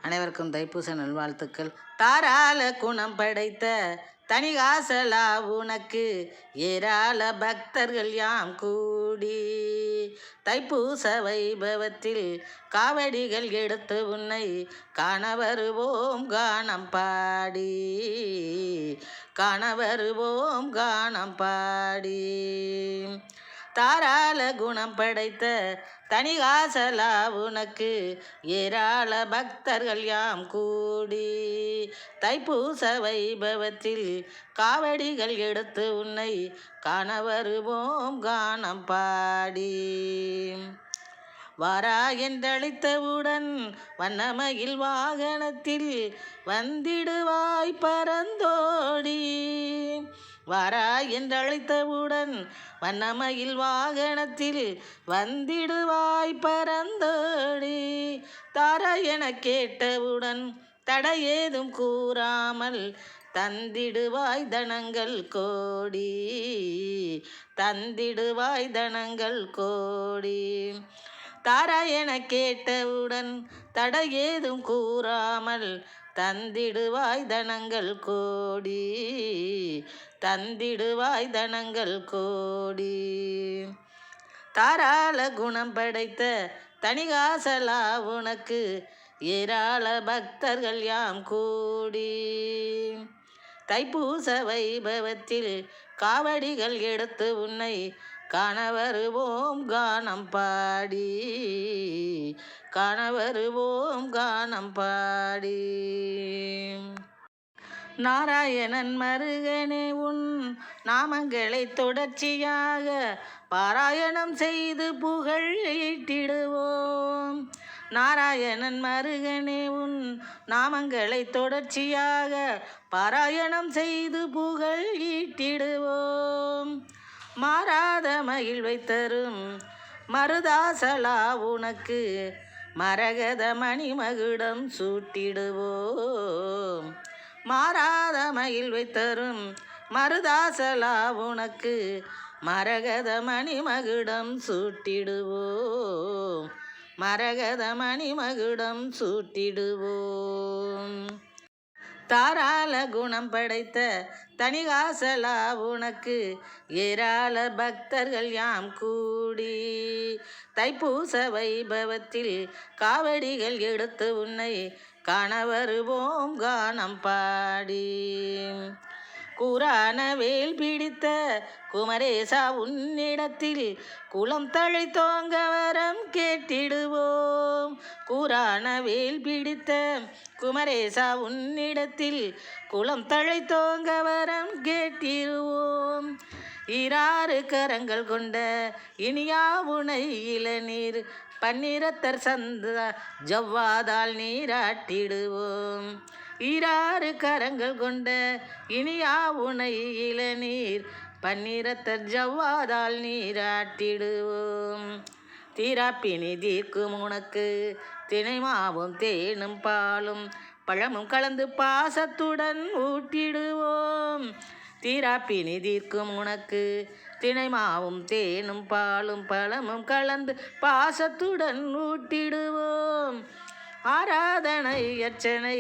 அனைவருக்கும் தைப்பூச நல்வாழ்த்துக்கள். தாராள குணம் படைத்த தனிகாசலா உனக்கு ஏராள பக்தர்கள் யாம் கூடி தைப்பூச வைபவத்தில் காவடிகள் எடுத்து உன்னை காண வருவோம் கானம் பாடி, காண வருவோம் கானம் பாடி. தாராள குணம் படைத்த தனிகாசலா உனக்கு ஏராள பக்தர்கள் யாம் கூடி தைப்பூச வைபவத்தில் காவடிகள் எடுத்து உன்னை காண வருவோம் கானம் பாடி. வாரா என்றழைத்தவுடன் வண்ணமயில் வாகனத்தில் வந்திடுவாய் பரந்தோடி. வாரா என்றழைத்தவுடன் வண்ணமயில் வாகனத்தில் வந்திடுவாய் பரந்தோடி. தாரா என கேட்டவுடன் தடையேதும் கூறாமல் தந்திடுவாய் தனங்கள் கோடி, தந்திடுவாய் தனங்கள் கோடி. தாரா என கேட்டவுடன் தடையேதும் கூறாமல் தந்திடுவாய் தனங்கள் கோடி, தந்திடுவாய் தனங்கள் கோடி. தாராள குணம் படைத்த தனிகாசலா உனக்கு ஏராள பக்தர்கள் யாம் கூடி தைப்பூச வைபவத்தில் காவடிகள் எடுத்து உன்னை காண வருவோம் கானம் பாடி, காண வருவோம் கானம் பாடி. நாராயணன் மருகனே உன் நாமங்களை தொடர்ச்சியாக பாராயணம் செய்து புகழ் ஈட்டிடுவோம். நாராயணன் மருகனே உன் நாமங்களை தொடர்ச்சியாக பாராயணம் செய்து புகழ் ஈட்டிடுவோம். மாறாத மகிழ்வை தரும் மருதாசலா உனக்கு மரகத மணிமகுடம் சூட்டிடுவோம். மாறாத மகிழ்வை தரும் மருதாசலா உனக்கு மரகத மணிமகுடம் சூட்டிடுவோம், மரகத மணிமகுடம் சூட்டிடுவோம். தாராள குணம் படைத்த தனிகாசலா உனக்கு ஏராள பக்தர்கள் யாம் கூடி தைப்பூச வைபவத்தில் காவடிகள் எடுத்து உன்னை காண வருவோம் கானம் பாடி. கூரான வேல் பிடித்த குமரேசா உன்னிடத்தில் குளம் தழை தோங்க வரம் கேட்டிடுவோம். கூரான வேல் பிடித்த குமரேசா உன்னிடத்தில் குளம் தழை தோங்க வரம் கேட்டிடுவோம். ஈராறு கரங்கள் கொண்ட இனியா உனை இளநீர் பன்னிரத்தர் சந்த ஜவ்வாதால் நீராட்டிடுவோம். ஈராறு கரங்கள் கொண்ட இனியா உனை இளநீர் பன்னிரத்தர் ஜவ்வாதால் நீராட்டிடுவோம். தீராப்பினி தீர்க்கும் உனக்கு தினைமாவும் தேனும் பாலும் பழமும் கலந்து பாசத்துடன் ஊட்டிடுவோம். தீராப்பினி தீர்க்கும் உனக்கு தினைமாவும் தேனும் பாலும் பழமும் கலந்து பாசத்துடன் ஊட்டிடுவோம். ஆராதனை அர்ச்சனை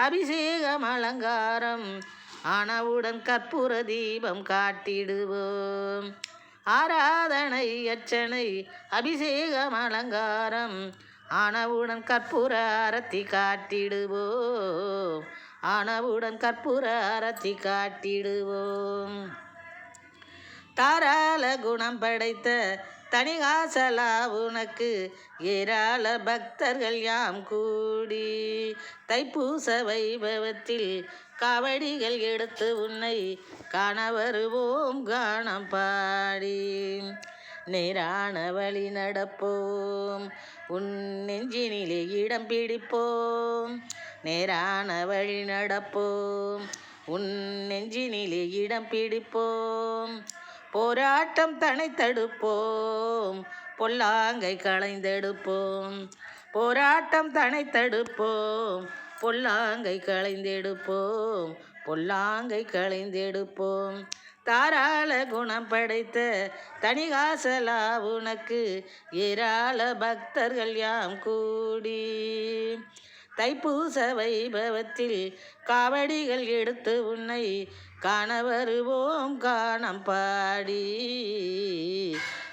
அபிஷேகம் அலங்காரம் ஆனவுடன் கற்பூர தீபம் காட்டிடுவோம். ஆராதனை அர்ச்சனை அபிஷேகம் அலங்காரம் ஆனவுடன் கற்பூர அரத்தி காட்டிடுவோம், ஆனவுடன் கற்பூர அரத்தி காட்டிடுவோம். தாராள குணம் படைத்த தனிகாசலா உனக்கு ஏராள பக்தர்கள் யாம் கூடி தைப்பூச வைபவத்தில் காவடிகள் எடுத்து உன்னை காண வருவோம் கானம் பாடி. நேரான வழி நடப்போம் உன் நெஞ்சினிலே இடம் பிடிப்போம். நேரான வழி நடப்போம் உன் நெஞ்சினிலே இடம் பிடிப்போம். போராட்டம் தனை தடுப்போம் பொல்லாங்கை களைந்தெடுப்போம். போராட்டம் தனை தடுப்போம் பொல்லாங்கை களைந்தெடுப்போம், பொல்லாங்கை களைந்தெடுப்போம். தாராள குணம் படைத்த தனிகாசலா உனக்கு ஏராள பக்தர்கள் யாம் கூடி தைப்பூச வைபவத்தில் காவடிகள் எடுத்து உன்னை காண வருவோம் காணம் பாடி,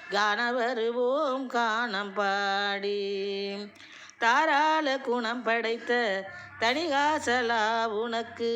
காண வருவோம் காணம் பாடி. தாராள குணம் படைத்த தணிகாசலா உனக்கு